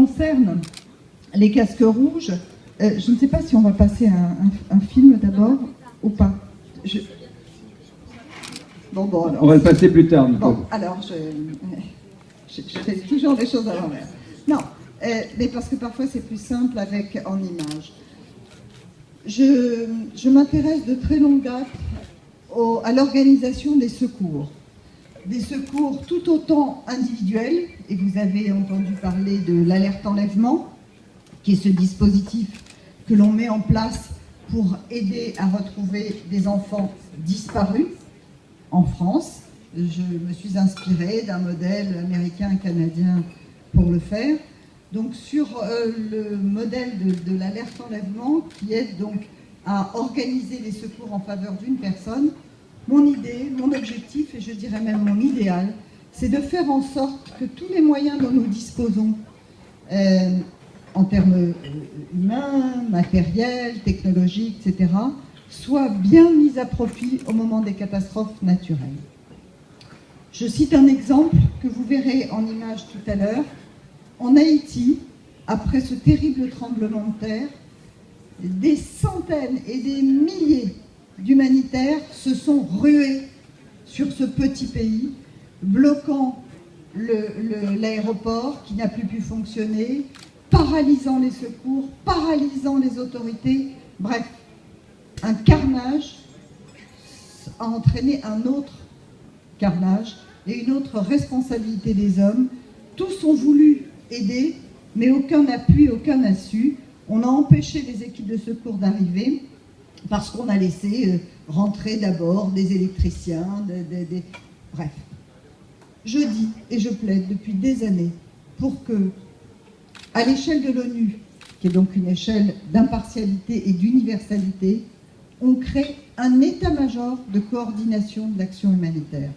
concerne les casques rouges, je ne sais pas si on va passer un film d'abord ou pas. Bon, alors, on va le passer plus tard. Bon, alors, je fais toujours les choses à l'envers. Non, mais parce que parfois c'est plus simple en images. Je m'intéresse de très longue date à l'organisation des secours. Des secours tout autant individuels, et vous avez entendu parler de l'alerte enlèvement, qui est ce dispositif que l'on met en place pour aider à retrouver des enfants disparus en France. Je me suis inspirée d'un modèle américain-canadien pour le faire. Donc sur le modèle de l'alerte enlèvement, qui aide donc à organiser les secours en faveur d'une personne, mon idée, mon objectif, et je dirais même mon idéal, c'est de faire en sorte que tous les moyens dont nous disposons, en termes humains, matériels, technologiques, etc., soient bien mis à profit au moment des catastrophes naturelles. Je cite un exemple que vous verrez en image tout à l'heure. En Haïti, après ce terrible tremblement de terre, des centaines et des milliers d'humanitaires se sont rués sur ce petit pays, bloquant l'aéroport qui n'a plus pu fonctionner, paralysant les secours, paralysant les autorités. Bref, un carnage a entraîné un autre carnage et une autre responsabilité des hommes. Tous ont voulu aider, mais aucun appui, aucun n'a su. On a empêché les équipes de secours d'arriver parce qu'on a laissé rentrer d'abord des électriciens, bref. Je dis et je plaide depuis des années pour que, à l'échelle de l'ONU, qui est donc une échelle d'impartialité et d'universalité, on crée un état-major de coordination de l'action humanitaire.